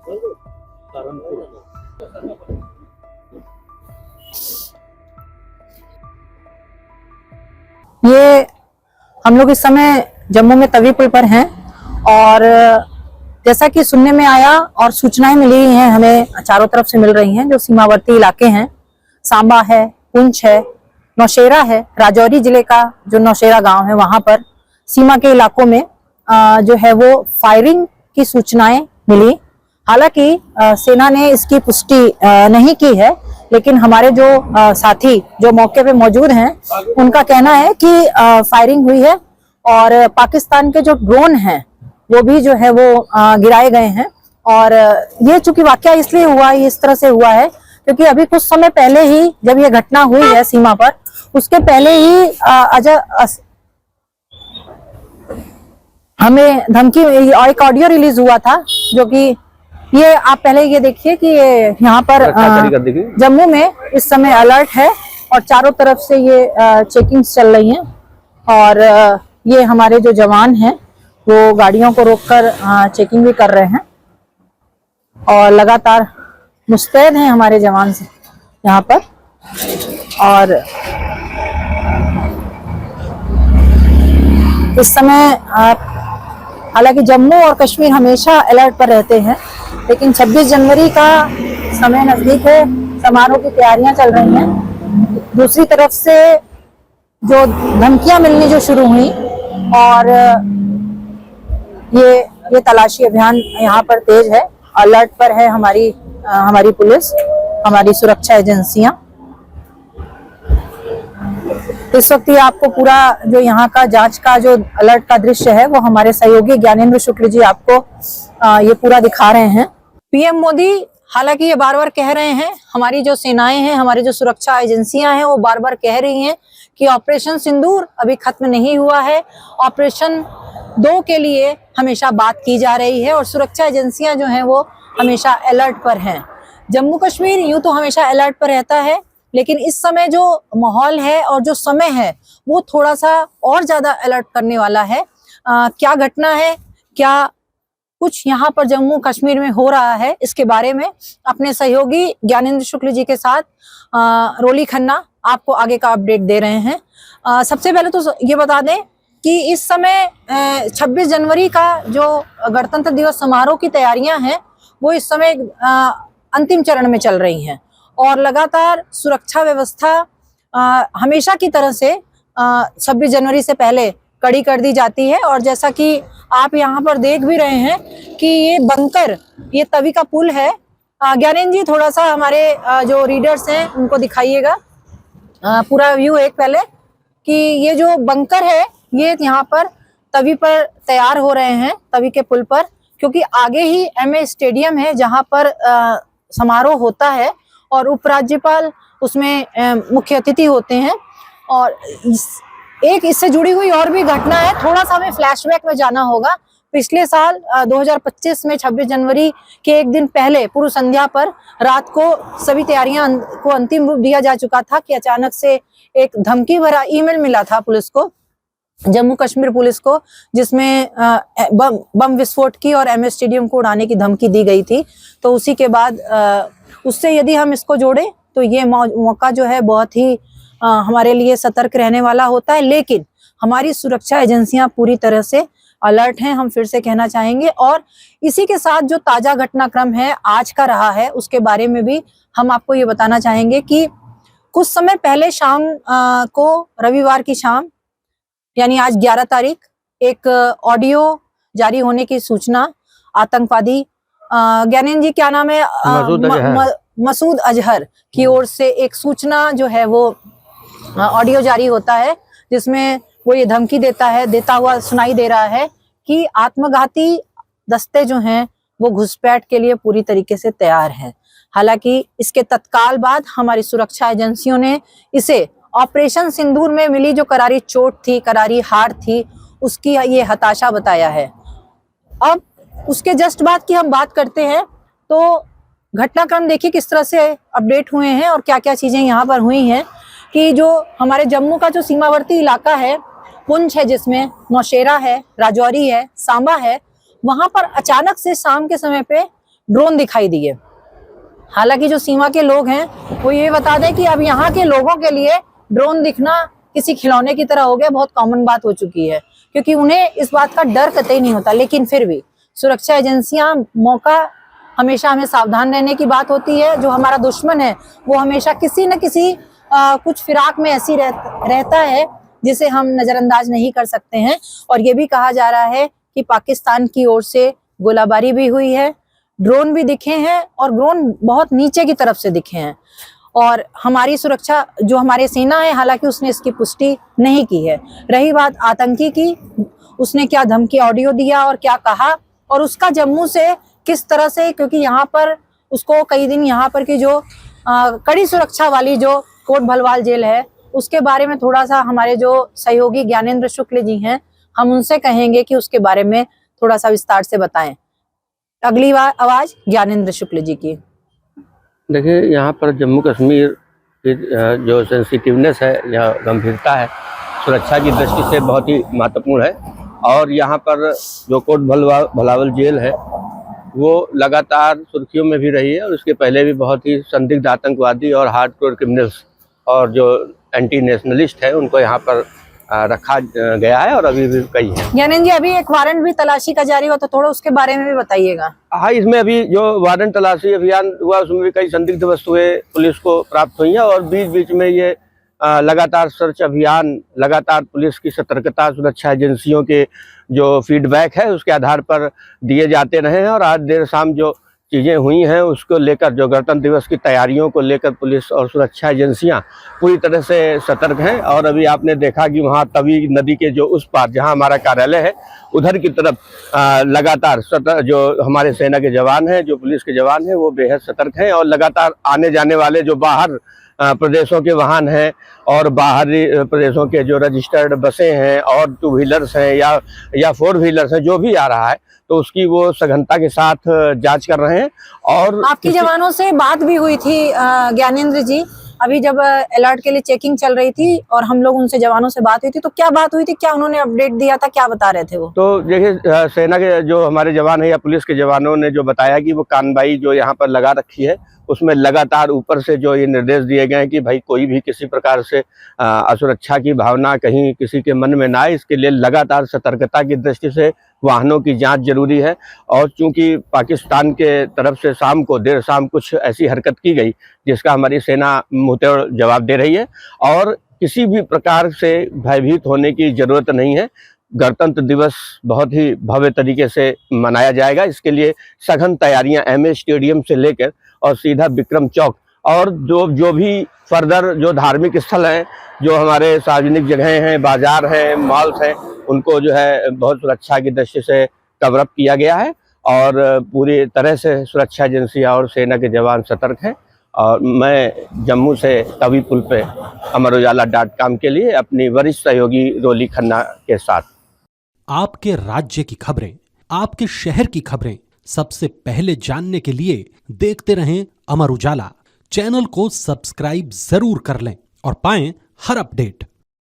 ये हम लोग इस समय जम्मू में तवी पुल पर हैं और जैसा कि सुनने में आया और सूचनाएं मिली हैं, हमें चारों तरफ से मिल रही हैं, जो सीमावर्ती इलाके हैं, सांबा है, पुंछ है, नौशेरा है, राजौरी जिले का जो नौशेरा गांव है, वहां पर सीमा के इलाकों में जो है वो फायरिंग की सूचनाएं मिली। हालांकि सेना ने इसकी पुष्टि नहीं की है, लेकिन हमारे जो साथी जो मौके पे मौजूद हैं, उनका कहना है कि फायरिंग हुई है और पाकिस्तान के जो ड्रोन हैं वो भी जो है वो गिराए गए हैं। और ये चूंकि वाकया इसलिए हुआ, इस तरह से हुआ है क्योंकि अभी कुछ समय पहले ही जब ये घटना हुई है सीमा पर, उसके पहले ही हमें धमकी, एक ऑडियो रिलीज हुआ था, जो कि ये आप पहले ये देखिए कि ये यहाँ पर जम्मू में इस समय अलर्ट है और चारों तरफ से ये चेकिंग चल रही है। और ये हमारे जो जवान हैं वो गाड़ियों को रोककर चेकिंग भी कर रहे हैं और लगातार मुस्तैद हैं हमारे जवान से यहाँ पर। और इस समय हालांकि जम्मू और कश्मीर हमेशा अलर्ट पर रहते हैं, लेकिन 26 जनवरी का समय नजदीक है, समारोह की तैयारियां चल रही हैं। दूसरी तरफ से जो धमकियां मिलनी जो शुरू हुई और ये तलाशी अभियान यहाँ पर तेज है, अलर्ट पर है हमारी पुलिस, हमारी सुरक्षा एजेंसियां। इस वक्त ये आपको पूरा जो यहाँ का जांच का जो अलर्ट का दृश्य है वो हमारे सहयोगी ज्ञानेंद्र शुक्ल जी आपको ये पूरा दिखा रहे हैं। पीएम मोदी हालांकि ये बार बार कह रहे हैं, हमारी जो सेनाएं हैं, हमारी जो सुरक्षा एजेंसियां हैं, वो बार बार कह रही हैं कि ऑपरेशन सिंदूर अभी खत्म नहीं हुआ है, ऑपरेशन 2 के लिए हमेशा बात की जा रही है और सुरक्षा एजेंसियां जो हैं वो हमेशा अलर्ट पर हैं। जम्मू कश्मीर यूं तो हमेशा अलर्ट पर रहता है, लेकिन इस समय जो माहौल है और जो समय है वो थोड़ा सा और ज्यादा अलर्ट करने वाला है। क्या घटना है, क्या कुछ यहाँ पर जम्मू कश्मीर में हो रहा है, इसके बारे में अपने सहयोगी ज्ञानेंद्र शुक्ल जी के साथ रोली खन्ना आपको आगे का अपडेट दे रहे हैं। सबसे पहले तो ये बता दें कि इस समय 26 जनवरी का जो गणतंत्र दिवस समारोह की तैयारियां हैं वो इस समय अंतिम चरण में चल रही हैं और लगातार सुरक्षा व्यवस्था हमेशा की तरह से 26 जनवरी से पहले कड़ी कर दी जाती है। और जैसा कि आप यहाँ पर देख भी रहे हैं कि ये बंकर, ये तवी का पुल है। ज्ञानेंद्र जी थोड़ा सा हमारे जो रीडर्स हैं उनको दिखाइएगा पूरा व्यू एक पहले, कि ये जो बंकर है ये यहाँ पर तवी पर तैयार हो रहे हैं, तवी के पुल पर, क्योंकि आगे ही एमए स्टेडियम है जहाँ पर समारोह होता है और उपराज्यपाल उसमें मुख्य अतिथि होते हैं। और एक इससे जुड़ी हुई और भी घटना है, थोड़ा सा हमें फ्लैशबैक में जाना होगा। पिछले साल 2025 में 26 जनवरी के एक दिन पहले पूर्व संध्या पर रात को सभी तैयारियां को अंतिम रूप दिया जा चुका था कि अचानक से एक धमकी भरा ईमेल मिला था पुलिस को, जम्मू कश्मीर पुलिस को, जिसमें बम विस्फोट की और एमए स्टेडियम को उड़ाने की धमकी दी गई थी। तो उसी के बाद उससे यदि हम इसको जोड़ें तो ये मौका जो है बहुत ही हमारे लिए सतर्क रहने वाला होता है। लेकिन हमारी सुरक्षा एजेंसियां पूरी तरह से अलर्ट हैं, हम फिर से कहना चाहेंगे। और इसी के साथ जो ताजा घटनाक्रम है आज का रहा है उसके बारे में भी हम आपको ये बताना चाहेंगे कि कुछ समय पहले शाम को, रविवार की शाम यानी आज 11 तारीख, एक ऑडियो जारी होने की सूचना आतंकवादी ज्ञानेंद्र जी क्या नाम है, मसूद अजहर की ओर से एक सूचना जो है वो ऑडियो जारी होता है, जिसमें वो ये धमकी देता हुआ सुनाई दे रहा है कि आत्मघाती दस्ते जो हैं वो घुसपैठ के लिए पूरी तरीके से तैयार हैं। हालांकि इसके तत्काल बाद हमारी सुरक्षा एजेंसियों ने इसे ऑपरेशन सिंदूर में मिली जो करारी चोट थी, करारी हार थी, उसकी ये हताशा बताया है। अब उसके जस्ट बाद की हम बात करते हैं तो घटनाक्रम देखिए किस तरह से अपडेट हुए हैं और क्या क्या चीजें यहाँ पर हुई हैं कि जो हमारे जम्मू का जो सीमावर्ती इलाका है, पुंछ है, जिसमें नौशेरा है, राजौरी है, सांबा है, वहां पर अचानक से शाम के समय पे ड्रोन दिखाई दिए। हालांकि जो सीमा के लोग हैं वो ये बता दें कि अब यहाँ के लोगों के लिए ड्रोन दिखना किसी खिलौने की तरह हो गया, बहुत कॉमन बात हो चुकी है, क्योंकि उन्हें इस बात का डर कतई नहीं होता। लेकिन फिर भी सुरक्षा एजेंसियां मौका, हमेशा हमें सावधान रहने की बात होती है। जो हमारा दुश्मन है वो हमेशा किसी न किसी कुछ फिराक में ऐसी रहता है जिसे हम नजरअंदाज नहीं कर सकते हैं। और ये भी कहा जा रहा है कि पाकिस्तान की ओर से गोलाबारी भी हुई है, ड्रोन भी दिखे हैं और ड्रोन बहुत नीचे की तरफ से दिखे हैं। और हमारी सुरक्षा जो हमारी सेना है, हालांकि उसने इसकी पुष्टि नहीं की है। रही बात आतंकी की, उसने क्या धमकी ऑडियो दिया और क्या कहा, और उसका जम्मू से किस तरह से, क्योंकि यहाँ पर उसको कई दिन यहाँ पर की जो कड़ी सुरक्षा वाली जो कोट भलवाल जेल है उसके बारे में थोड़ा सा हमारे जो सहयोगी ज्ञानेंद्र शुक्ल जी हैं, हम उनसे कहेंगे कि उसके बारे में थोड़ा सा विस्तार से बताएं। अगली बार आवाज ज्ञानेंद्र शुक्ल जी की। देखिए, यहाँ पर जम्मू कश्मीर की जो सेंसिटिवनेस है या गंभीरता है, सुरक्षा की दृष्टि से बहुत ही महत्वपूर्ण है। और यहाँ पर जो कोट भलावल जेल है वो लगातार सुर्खियों में भी रही है, और उसके पहले भी बहुत ही संदिग्ध आतंकवादी और हार्डकोर क्रिमिनल्स और जो एंटी नेशनलिस्ट है उनको यहाँ पर रखा गया है, और अभी भी कई हैं। ज्ञानेंद्र जी, अभी एक वारंट भी तलाशी का जारी हुआ, तो थोड़ा उसके बारे में भी बताइएगा। हाँ, इसमें अभी जो वारंट तलाशी अभियान हुआ उसमें भी कई संदिग्ध वस्तुएं पुलिस को प्राप्त हुई हैं, और बीच बीच में ये लगातार सर्च अभियान, लगातार पुलिस की सतर्कता, सुरक्षा एजेंसियों के जो फीडबैक है उसके आधार पर दिए जाते रहे हैं। और आज देर शाम जो चीज़ें हुई हैं उसको लेकर, जो गणतंत्र दिवस की तैयारियों को लेकर पुलिस और सुरक्षा एजेंसियां पूरी तरह से सतर्क हैं। और अभी आपने देखा कि वहां तवी नदी के जो उस पार जहां हमारा कार्यालय है उधर की तरफ लगातार जो हमारे सेना के जवान हैं, जो पुलिस के जवान हैं, वो बेहद सतर्क हैं। और लगातार आने जाने वाले जो बाहर प्रदेशों के वाहन हैं और बाहरी प्रदेशों के जो रजिस्टर्ड बसें हैं और 2 व्हीलर्स हैं या 4 व्हीलर्स हैं, जो भी आ रहा है तो उसकी वो सघनता के साथ जांच कर रहे हैं। और आपकी जवानों से बात भी हुई थी ज्ञानेंद्र जी, अभी जब अलर्ट के लिए चेकिंग चल रही थी और हम लोग उनसे जवानों से बात हुई थी, तो क्या बात हुई थी, क्या उन्होंने अपडेट दिया था, क्या बता रहे थे वो? तो देखिए, सेना के जो हमारे जवान हैं या पुलिस के जवानों ने जो बताया कि वो कानबाई जो यहाँ पर लगा रखी है उसमें लगातार ऊपर से जो ये निर्देश दिए गए हैं कि भाई कोई भी किसी प्रकार से असुरक्षा की भावना कहीं किसी के मन में ना आए, इसके लिए लगातार सतर्कता की दृष्टि से वाहनों की जांच जरूरी है। और चूंकि पाकिस्तान के तरफ से देर शाम कुछ ऐसी हरकत की गई जिसका हमारी सेना मुंहतोड़ जवाब दे रही है, और किसी भी प्रकार से भयभीत होने की जरूरत नहीं है। गणतंत्र दिवस बहुत ही भव्य तरीके से मनाया जाएगा। इसके लिए सघन तैयारियां एमए स्टेडियम से लेकर और सीधा विक्रम चौक और जो भी फर्दर जो धार्मिक स्थल हैं, जो हमारे सार्वजनिक जगहें हैं, बाजार हैं, मॉल्स हैं, उनको जो है बहुत सुरक्षा की दृष्टि से कवर अप किया गया है। और पूरी तरह से सुरक्षा एजेंसियां और सेना के जवान सतर्क हैं। और मैं जम्मू से तवी पुल पे अमरउजाला.com के लिए अपनी वरिष्ठ सहयोगी रोली खन्ना के साथ। आपके राज्य की खबरें, आपके शहर की खबरें सबसे पहले जानने के लिए देखते रहें अमर उजाला। चैनल को सब्सक्राइब जरूर कर लें और पाएं हर अपडेट।